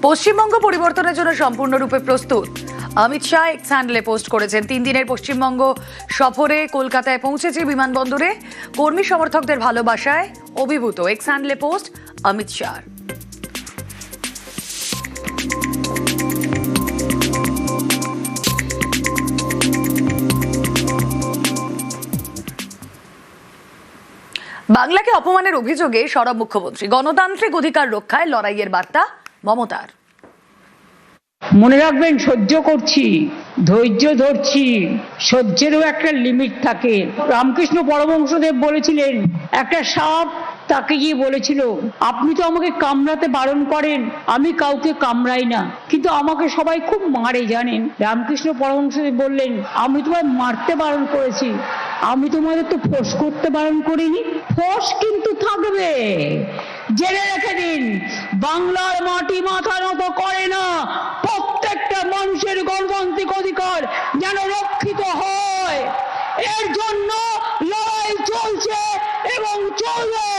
পশ্চিমবঙ্গ পরিবর্তনের জন্য সম্পূর্ণরূপে প্রস্তুত। অমিত শাহ এক্স হ্যান্ডেলে পোস্ট করেছেন। 3 দিনের পশ্চিমবঙ্গ সফরে কলকাতায় পৌঁছেছে বিমানবন্দরে কর্মী সমর্থকদের ভালোবাসায় অভিভূত। এক্স হ্যান্ডেলে পোস্ট অমিত শাহ। বাংলাকে অপমানের অভিযোগে সরব মুখ্যমন্ত্রী। গণতান্ত্রিক অধিকার রক্ষায় লড়াইয়ের বার্তা মমতার। মনে রাখবেন, সহ্য করছি, ধৈর্য ধরছি, সহ্যেরও একটা লিমিট থাকে। রামকৃষ্ণ পরমহংসদেব বলেছিলেন, একটা সাপ তাকে গিয়ে বলেছিল, আপনি তো আমাকে কামড়াতে বারণ করেন, আমি কাউকে কামড়াই না, কিন্তু আমাকে সবাই খুব মারে জানেন। রামকৃষ্ণ পরমহংসদেব বললেন, আমি তোমায় মারতে বারণ করেছি, আমি তোমাদের তো ফোঁস করতে বারণ করিনি। ফোঁস কিন্তু থাকবে, জেনে রেখে দিন। বাংলার মাটি মাথা নত করে না। প্রত্যেকটা মানুষের গণতান্ত্রিক অধিকার যেন রক্ষিত হয়, এর জন্য লড়াই চলছে এবং চলবে।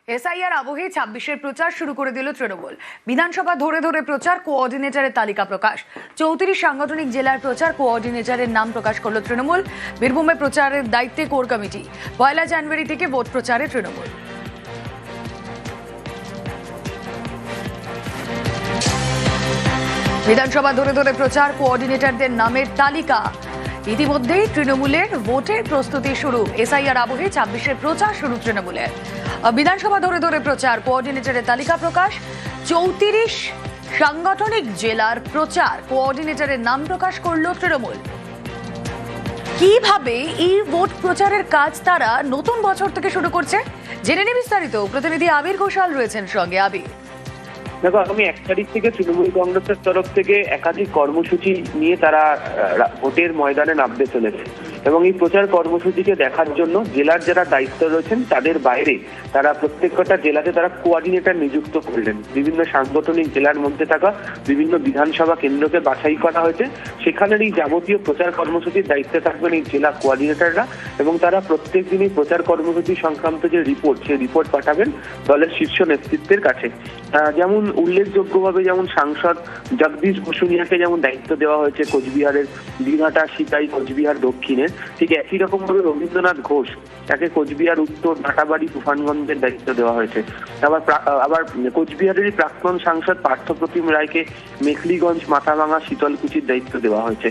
এসআইআর আবহে 26-এর প্রচার শুরু করে দিল তৃণমূল। বিধানসভা ধরে ধরে প্রচার, কোঅর্ডিনেটরের তালিকা প্রকাশ। 34 সাংগঠনিক জেলার প্রচার, কোঅর্ডিনেটরের নাম প্রকাশ করল তৃণমূল। বীরভূমে প্রচারের দায়িত্বে কোর কমিটি। 1 জানুয়ারি থেকে ভোট প্রচারে তৃণমূল। বিধানসভা ধরে ধরে প্রচার, কোঅর্ডিনেটরদের নামের তালিকা। ইতিমধ্যেই তৃণমূলের ভোটের প্রস্তুতি শুরু। এসআইআর আবহে 26-এর প্রচার শুরু তৃণমূলের। বিধানসভা ধরে ধরে প্রচার, কোঅর্ডিনেটরের তালিকা প্রকাশ। 34 সাংগঠনিক জেলার প্রচার, কোঅর্ডিনেটরের নাম প্রকাশ করল তৃণমূল। কিভাবে এই ভোট প্রচারের কাজ তারা নতুন বছর থেকে শুরু করছে, জেনে নিয়ে বিস্তারিত। প্রতিনিধি আবির ঘোষাল রয়েছেন সঙ্গে। আবির, দেখো, আগামী 1 তারিখ থেকে তৃণমূল কংগ্রেসের তরফ থেকে একাধিক কর্মসূচি নিয়ে তারা ভোটের ময়দানে নামতে চলেছে এবং এই প্রচার কর্মসূচিকে দেখার জন্য জেলার যারা দায়িত্ব রয়েছেন তাদের বাইরে তারা প্রত্যেকটা জেলাতে তারা কোঅর্ডিনেটর নিযুক্ত করলেন। বিভিন্ন সাংগঠনিক জেলার মধ্যে থাকা বিভিন্ন বিধানসভা কেন্দ্রকে বাছাই করা হয়েছে। সেখানের এই যাবতীয় প্রচার কর্মসূচির দায়িত্বে থাকবেন এই জেলা কোঅর্ডিনেটররা এবং তারা প্রত্যেক দিনই প্রচার কর্মসূচি সংক্রান্ত যে রিপোর্ট, সেই রিপোর্ট পাঠাবেন দলের শীর্ষ নেতৃত্বের কাছে। যেমন উল্লেখযোগ্যভাবে যেমন সাংসদ জগদীশ বসুনিয়াকে যেমন দায়িত্ব দেওয়া হয়েছে কোচবিহারের দিনহাটা, সিতাই, কোচবিহার দক্ষিণের, ঠিক একই রকম ভাবে রবীন্দ্রনাথ ঘোষ তাকে কোচবিহার উত্তর, নাটাবাড়ি, তুফানগঞ্জের দায়িত্ব দেওয়া হয়েছে। আবার কোচবিহারেরই প্রাক্তন সাংসদ পার্থপ্রতিম রায়কে মেখলিগঞ্জ, মাথাভাঙা, শীতলকুচির দায়িত্ব দেওয়া হয়েছে।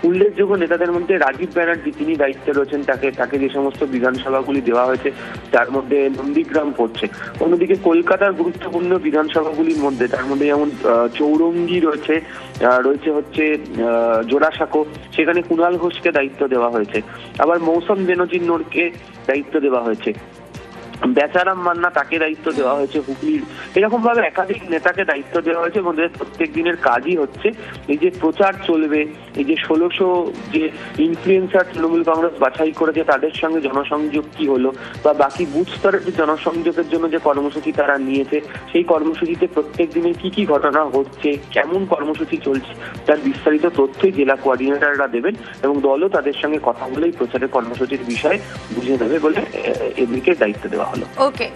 উল্লেখযোগ্য নেতাদের মধ্যে রাজীব ব্যানার্জি, তিনি দায়িত্বে রয়েছেন, তাকে যে সমস্ত বিধানসভাগুলি দেওয়া হয়েছে তার মধ্যে নন্দীগ্রাম পড়ছে। অন্যদিকে কলকাতার গুরুত্বপূর্ণ বিধানসভাগুলির মধ্যে তার মধ্যে যেমন চৌরঙ্গি রয়েছে হচ্ছে জোড়াসাঁকো, সেখানে কুণাল ঘোষকে দায়িত্ব দেওয়া হয়েছে। আবার মৌসম বেনজির নোরকে দায়িত্ব দেওয়া হয়েছে। বেচারাম মান্না, তাকে দায়িত্ব দেওয়া হয়েছে হুগলির। এরকম ভাবে একাধিক নেতাকে দায়িত্ব দেওয়া হয়েছে এবং প্রত্যেক দিনের কাজই হচ্ছে এই যে প্রচার চলবে, এই যে 1600 যে ইনফ্লুয়েন্সার তৃণমূল কংগ্রেস বাছাই করেছে তাদের সঙ্গে জনসংযোগ কি হলো, বা বাকি বুথ স্তরের যে জনসংযোগের জন্য যে কর্মসূচি তারা নিয়েছে, সেই কর্মসূচিতে প্রত্যেক দিনে কি কি ঘটনা হচ্ছে, কেমন কর্মসূচি চলছে, তার বিস্তারিত তথ্যই জেলা কোঅর্ডিনেটররা দেবেন এবং দলও তাদের সঙ্গে কথা বলেই প্রচারের কর্মসূচির বিষয়ে বুঝে দেবে বলে এদিকে দায়িত্ব দেওয়া হলো। ওকে।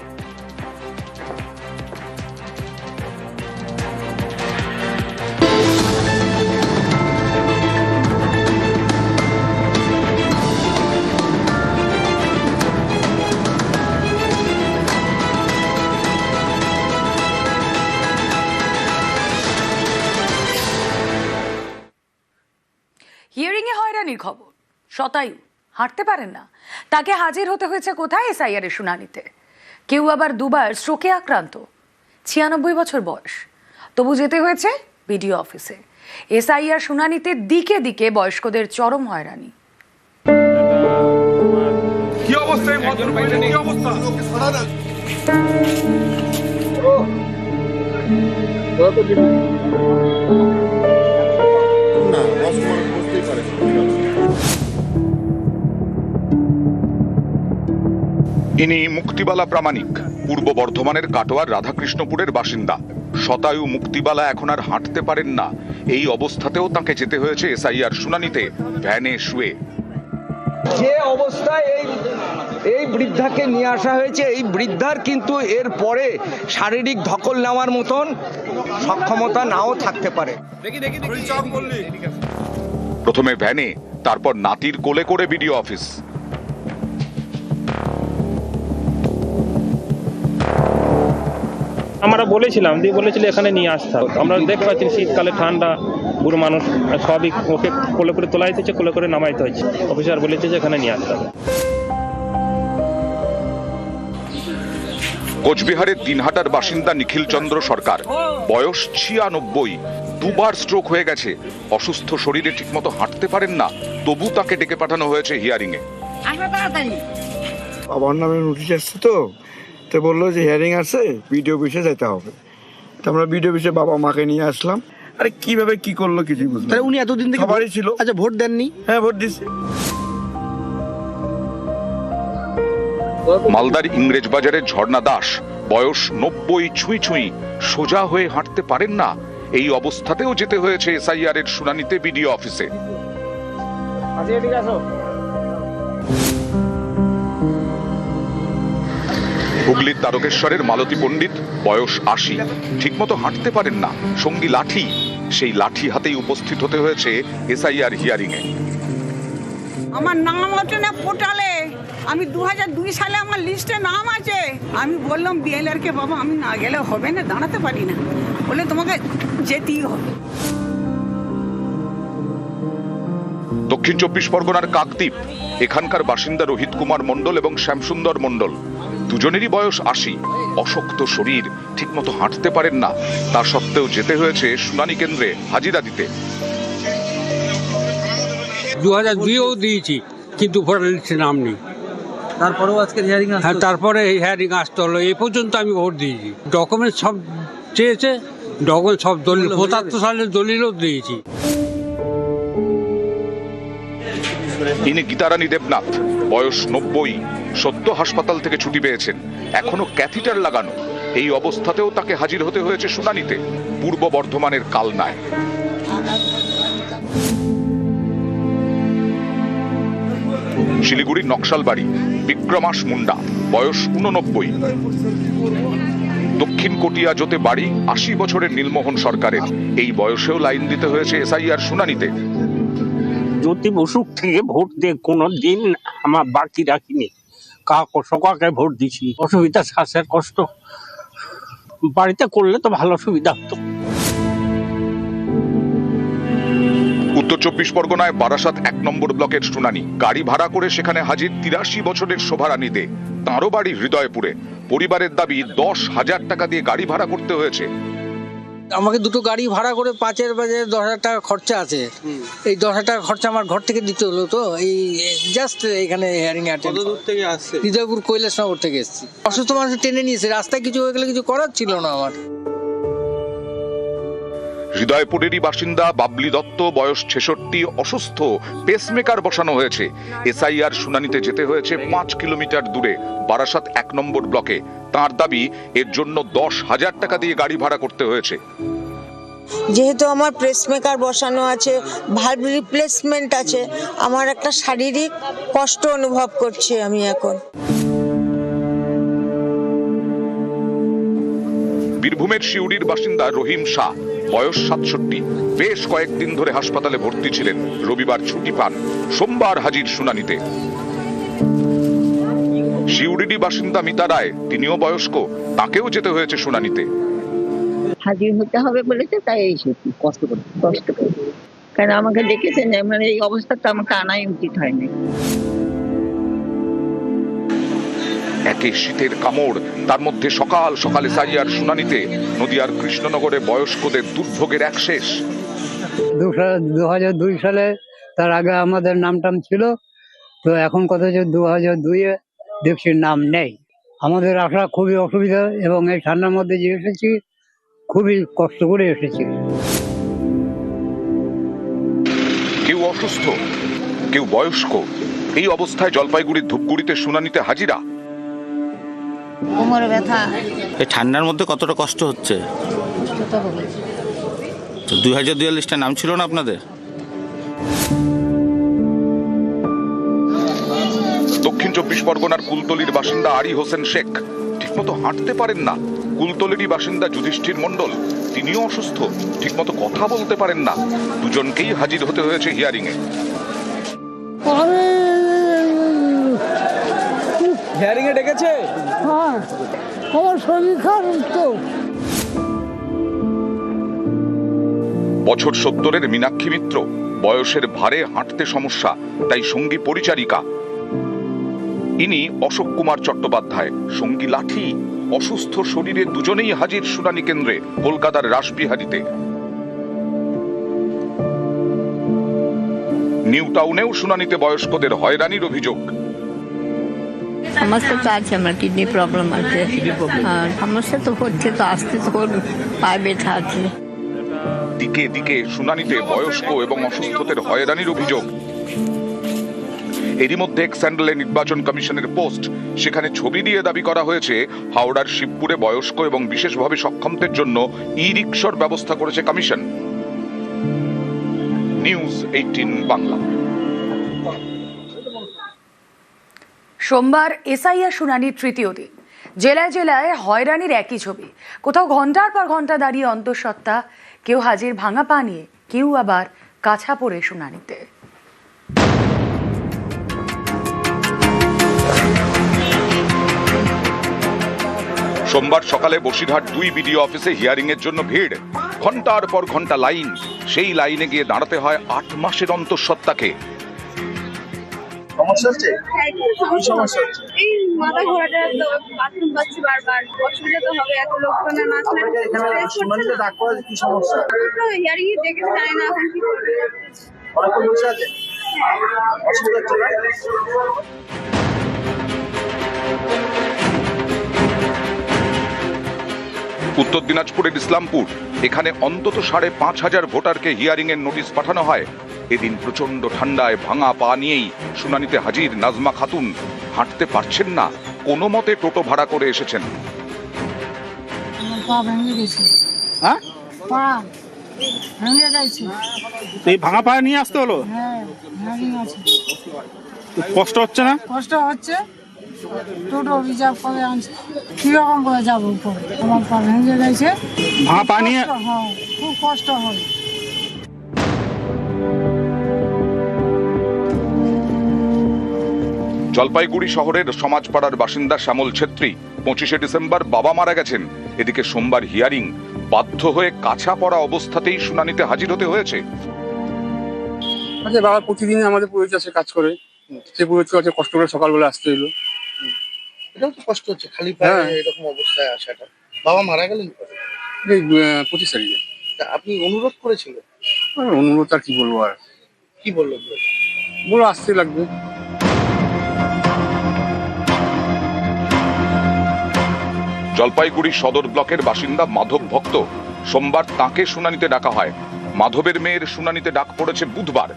হিয়ারিং এ হয়রানির খবর। শতায়ু হাঁটতে পারেন না, তাকে হাজির হতে হয়েছে কোথায়? এসআইআর এর শুনানিতে। কেউ আবার দুবার স্ট্রোকে আক্রান্ত, 96 বছর বয়স, তবু যেতে হয়েছে বিডিও অফিসে। এসআইআর শুনানিতে দিকে দিকে বয়স্কদের চরম হয়রানি। কি অবস্থা এই ভদ্রলোকের, কি অবস্থা? না, বুঝতেই পারে। ইনি মুক্তিবালা প্রামাণিক, পূর্ব বর্ধমানের কাটোয়ার রাধাকৃষ্ণপুরের বাসিন্দা। শতায়ু মুক্তিবালা এখন আর হাঁটতে পারেন না। এই অবস্থাতেও তাকে যেতে হয়েছে এসআইআর শুনানিতে ভ্যানে শুয়ে। যে অবস্থায় এই বৃদ্ধাকে নিয়ে আসা হয়েছে। এই বৃদ্ধার কিন্তু এর পরে শারীরিক ধকল নেওয়ার মতন সক্ষমতা নাও থাকতে পারে। প্রথমে ভ্যানে, তারপর নাতির কোলে করে বিডিও অফিস। আমরা বলেছিলাম, বলেছিল এখানে নিয়ে আসতে হবে। আমরা দেখতে পাচ্ছি শীতকালে ঠান্ডা, বুড়ো মানুষ, সবই ওকে কোলে করে তোলা হয়েছে, কোলে করে নামাইতে হচ্ছে। অফিসার বলেছে যে এখানে নিয়ে আসতে হবে। কোচবিহারের দিনহাটার বাসিন্দা নিখিল চন্দ্র সরকার, বয়স 96, দুবার স্ট্রোক হয়ে গেছে। অসুস্থ শরীরে ঠিকমতো হাঁটতে পারেন না, তবু তাকে ডেকে পাঠানো হয়েছে হিয়ারিং এ। বাবার নামে নোটিশ আসছে, তো বললো যে হিয়ারিং আছে, বিডিও অফিসে যেতে হবে। তো আমরা বিডিও অফিসে বাবা মাকে নিয়ে আসলাম। আরে কিভাবে কি করলো কিছুই বুঝলাম। তাহলে উনি এতদিন থেকে সবারই ছিল। আচ্ছা, ভোট দেননি? হ্যাঁ, ভোট দিচ্ছে। মালদার ইংরেজ বাজারের ঝর্ণা দাস, বয়স 90 ছুঁই ছুঁই, সোজা হয়ে হাঁটতে পারেন না। এই অবস্থাতেও যেতে হয়েছে এসআইআর এর শুনানিতে বিডিও অফিসে। হুগলির তারকেশ্বরের মালতী পণ্ডিত, বয়স 80, ঠিকমতো হাঁটতে পারেন না, সঙ্গী লাঠি। সেই লাঠি হাতেই উপস্থিত হতে হয়েছে এসআইআর হিয়ারিং এ। আমার নাম ওঠে না পোর্টালে। আমি 2002 সালে আমার লিস্টে নাম আছে। আমি বললাম বিএলআর কে, বাবা আমি না গেলে হবে না, দাঁড়াতে পারি না। বলে তোমাকে যেতেই হবে। দক্ষিণ 24 পরগনার কাকদ্বীপ, এখানকার বাসিন্দা রোহিত কুমার মণ্ডল এবং শ্যামসুন্দর মণ্ডল, দুজনেরই বয়স 80, অশক্ত শরীর, ঠিকমতো হাঁটতে পারেন না। তা সত্ত্বেও যেতে হয়েছে শুনানি কেন্দ্রে হাজিরা দিতে। 2002-ও দিয়েছি, কিন্তু ভোটার লিস্টে নাম নেই। তারপরেও আজকে হিয়ারিং আসছে। হ্যাঁ, তারপরে হিয়ারিং আসতে হলো। এই পর্যন্ত আমি ভোট দিয়েছি। ডকুমেন্ট সব চেয়েছে, ডকুমেন্ট সব দলিল, 75 সালের দলিলও দিয়েছি। ইনি গীতারানী দেবনাথ, বয়স 90, সদ্য হাসপাতাল থেকে ছুটি পেয়েছেন, এখনো ক্যাথিটার লাগানো। এই অবস্থাতেও তাকে হাজির হতে হয়েছে শুনানিতে পূর্ব বর্ধমানের কালনায়। শিলিগুড়ির নকশালবাড়ি, বিক্রমাস মুন্ডা, বয়স 89, দক্ষিণ কটিয়াজোতে বাড়ি, 80 বছরের নীলমোহন সরকারের। এই বয়সেও লাইন দিতে হয়েছে এসআইআর শুনানিতে। জ্যোতি বসুক থেকে ভোট দিয়ে কোনো দিন আমার বাকি রাখিনি। সকালকে ভোট দিছি। অসুবিধা, শ্বাসের কষ্ট, বাড়িতে করলে তো ভালো সুবিধা হতো। উত্তর 24 পরগনায় বারাসাত 1 নম্বর ব্লকের শুনানি। গাড়ি ভাড়া করে সেখানে হাজির 83 বছরের শোভারানী দে। তাঁরও বাড়ি হৃদয়পুরে। পরিবারের দাবি 10,000 টাকা দিয়ে গাড়ি ভাড়া করতে হয়েছে। আমাকে দুটো গাড়ি ভাড়া করে 5-এর বাজে 10,000 টাকা খরচা আছে। এই 10,000 টাকা খরচা আমার ঘর থেকে দিতে হলো। তো এই জাস্ট এখানে হিয়ারিং অ্যাটেন্ড। কত দূর থেকে আসছে? হৃদয়পুর কৈলাসনগর থেকে এসেছি। অসুস্থ মানুষ টেনে নিয়েছে, রাস্তায় কিছু হয়ে গেলে কিছু করার ছিল না আমার। হৃদয়পুরেরই বাসিন্দা বাবলি দত্ত, বয়স 66, অসুস্থ, পেসমেকার বসানো হয়েছে। এসআইআর শুনানিতে যেতে হয়েছে 5 কিলোমিটার দূরে বারাসাত 1 নম্বর ব্লকে। তার দাবি এর জন্য 10,000 টাকা দিয়ে গাড়ি ভাড়া করতে হয়েছে। যেহেতু আমার প্রেসমেকার বসানো আছে, ভালভ রিপ্লেসমেন্ট আছে, আমার একটা শারীরিক কষ্ট অনুভব করছি আমি এখন। বীরভূমের শিউড়ির বাসিন্দা রহিম শাহ, বয়স 67, বেশ কয়েকদিন ধরে হাসপাতালে ভর্তি ছিলেন। রবিবার ছুটি পান, সোমবার হাজির শুনানিতে। শিউড়িরই বাসিন্দা মিতা রায়, তিনিও বয়স্ক, তাকেও যেতে হয়েছে শুনানিতে। হাজির হতে হবে বলেছে, তাই এসেছি। কষ্ট করে কারণ আমাকে দেখেছেন, মানে এই অবস্থাটা আমাকে আনাই উচিত হয়নি। একে শীতের কামড়, তার মধ্যে সকাল সকাল এসআইআর শুনানিতে নদিয়ার কৃষ্ণনগরে বয়স্কদের দুর্ভোগের এক শেষ। 2002 সালে, তার আগে আমাদের নাম ছিল, তো এখন কথা হচ্ছে 2002-এ দেখছি নাম নেই। আমাদের আসা খুবই অসুবিধা, এবং এই ঠান্ডার মধ্যে যে এসেছি, খুবই কষ্ট করে এসেছি। কেউ অসুস্থ, কেউ বয়স্ক, এই অবস্থায় জলপাইগুড়ির ধূপগুড়িতে শুনানিতে হাজিরা। কোমরে ব্যথা। এই ঠান্ডার মধ্যে কতটা কষ্ট হচ্ছে? 2002 লিস্টে নাম ছিল না আপনাদের? দক্ষিণ 24 পরগনার কুলতলির বাসিন্দা আরি হোসেন শেখ ঠিকমতো হাঁটতে পারেন না। কুলতলিরই বাসিন্দা যুধিষ্ঠির মণ্ডল, তিনিও অসুস্থ, ঠিকমতো কথা বলতে পারেন না। দুজনকেই হাজির হতে হয়েছে হিয়ারিং এ। হিয়ারিং এ ডেকেছে? হ্যাঁ, আমার শরীর খারাপ তো। বছর 70-এর মীনাক্ষী মিত্র, বয়সের ভারে হাঁটতে সমস্যা, তাই সঙ্গী পরিচারিকা। ইনি অশোক কুমার চট্টোপাধ্যায়, সঙ্গী লাঠি। অসুস্থ শরীরে দুজনেই হাজির শুনানি কেন্দ্রে কলকাতার রাসবিহারীতে। নিউ টাউনেও শুনানিতে বয়স্কদের হয়রানির অভিযোগ। সমস্যা তো আছে, আমার কিডনি প্রবলেম আছে, আর সমস্যা তো হচ্ছে, তো আসতে তো পায়ে ব্যথা আছে। দিকে দিকে শুনানিতে বয়স্ক এবং অসুস্থদের হয়রানির অভিযোগ। এরই মধ্যে স্যান্ডেলে নির্বাচন কমিশনের পোস্ট, সেখানে ছবি দিয়ে দাবি করা হয়েছে হাওড়ার শিবপুরে বয়স্ক এবং বিশেষভাবে সক্ষমদের জন্য ই রিকশার ব্যবস্থা করেছে কমিশন। নিউজ 18 বাংলা। সোমবার এসআইআর শুনানির তৃতীয় দিন। জেলায় জেলায় হয়রানির একই ছবি। কোথাও ঘন্টার পর ঘন্টা দাঁড়িয়ে অন্তঃসত্ত্বা, কেউ হাজির ভাঙা পা নিয়ে, কেউ আবার কাছা পড়ে শুনানিতে। সোমবার সকালে বসিরহাট 2 বিডিও অফিসে হিয়ারিং এর জন্য ভিড়। ঘন্টার পর ঘন্টা লাইন। সেই লাইনে গিয়ে দাঁড়াতে হয় 8 মাসের অন্তঃসত্ত্বাকে। সমস্যা হচ্ছে? কি সমস্যা হচ্ছে? এই মাথা ঘোরাটা, তো বাথরুম পাচ্ছি বারবার, অসুবিধা তো হবে এত লোকজনে না আসলে। শুনানিতে ডাক করার কি সমস্যা? তো হিয়ারিং এ দেখে জানি না এখন কি করবে। অনেকক্ষণ বসে আছে? অসুবিধা হচ্ছে না? উত্তর দিনাজপুরের ইসলামপুর, এখানে অন্তত 5,500 ভোটারকে হিয়ারিং এর নোটিশ পাঠানো হয়। এদিন প্রচন্ড ঠান্ডায় ভাঙা পা নিয়েই শুনানিতে হাজির নাজমা খাতুন। হাঁটতে পারছেন না, কোনো মতে টোটো ভাড়া করে এসেছেন। হ্যাঁ, এই ভাঙা পায়ে নিয়ে আসতে হলো? কষ্ট হচ্ছে না? কষ্ট হচ্ছে, টোটো রিজার্ভ করে আনছে, কিরকম করে যাবো উপরে, আমার পা ভেঙে গেছে। ভাঙা পা নিয়ে খুব কষ্ট হয়। জলপাইগুড়ি শহরের সমাজপাড়ার বাসিন্দা শ্যামল ছেত্রী, 25শে ডিসেম্বর বাবা মারা গেছেন। এদিকে সোমবার হিয়ারিং, বাধ্য হয়ে কাছা পড়া অবস্থাতেই শুনানিতে হাজির হতে হয়েছে। আচ্ছা, বাবা প্রতিদিন আমাদের পুরো চাষে কাজ করে, সে পুরো চাষে কষ্ট করে সকালবেলা আসতে হলো। এটাও তো কষ্ট হচ্ছে, খালি পায়ে এরকম অবস্থায় আসাটা। বাবা মারা গেলেন কবে? এই 25 তারিখে। আপনি অনুরোধ করেছিলেন? অনুরোধ আর কি বলবো, আর কি বললো? বলো আসতে লাগবে। জলপাইগুড়ি সদর ব্লকের বাসিন্দা মাধব ভক্ত, সোমবার তাঁকে শুনানিতে ডাকা হয়। মাধবের মেয়ের শুনানিতে ডাক পড়েছে বুধবার।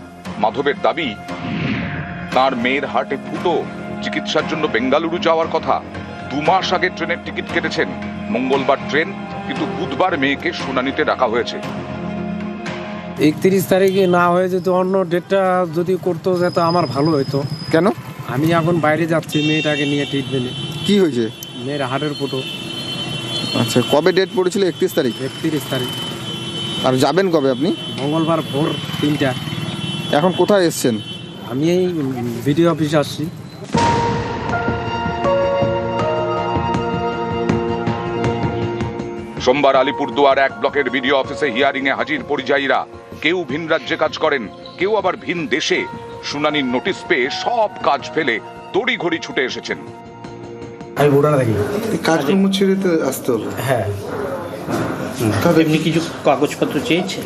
মাধবের দাবি, তার মেয়ের হার্টে ফুটো, চিকিৎসার জন্য বেঙ্গালুরু যাওয়ার কথা। 2 মাস আগে ট্রেনের টিকিট কেটেছেন, মঙ্গলবার ট্রেন, কিন্তু বুধবার মেয়েকে শুনানিতে ডাকা হয়েছে। 31 তারিখে না হয়ে যেত, অন্য ডেটটা যদি করতো যেত আমার ভালো হতো। কেন? আমি এখন বাইরে যাচ্ছি মেয়েটাকে নিয়ে ট্রিটমেন্টে। কি হয়েছে? মেয়ের হার্টের ফুটো। আচ্ছা, কবে ডেট পড়েছিল? 31 তারিখ। 31 তারিখ। আর যাবেন কবে আপনি? মঙ্গলবার ভোর 3টা। এখন কোথায় এসছেন? আমি এই ভিডিও অফিসে আসছি। সোমবার আলিপুরদুয়ার 1 ব্লকের বিডিও অফিসে হিয়ারিং এ হাজির পরিযায়ীরা। কেউ ভিন রাজ্যে কাজ করেন, কেউ আবার ভিন দেশে। শুনানির নোটিশ পেয়ে সব কাজ ফেলে তড়িঘড়ি ছুটে এসেছেন। আমি ভোটার থাকি। কাজকর্ম ছেড়ে তো আসতে হলো? হ্যাঁ। এমনি কিছু কাগজপত্র চেয়েছে?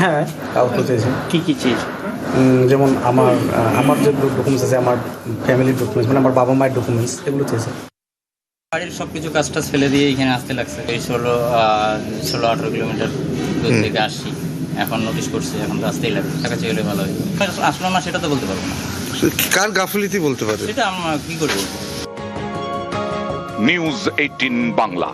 হ্যাঁ, কাগজপত্র চেয়েছে। কি কি চেয়েছে? যেমন আমার যে ডকুমেন্টস আছে, আমার ফ্যামিলির ডকুমেন্টস, মানে আমার বাবা মায়ের ডকুমেন্টস, এগুলো চেয়েছে। বাড়ির সব কিছু কাজ টাজ ফেলে দিয়ে এখানে আসতে লাগছে। এই 16-18 কিলোমিটার দূর থেকে আসছি, এখন নোটিশ করছি, এখন তো আসতেই লাগবে। টাকা চেয়ে হলে ভালো হয়। আসলো না সেটা তো বলতে পারবো না। কার গাফিলতি বলতে পারে? সেটা আমরা কি করবো? নিউজ 18 বাংলা।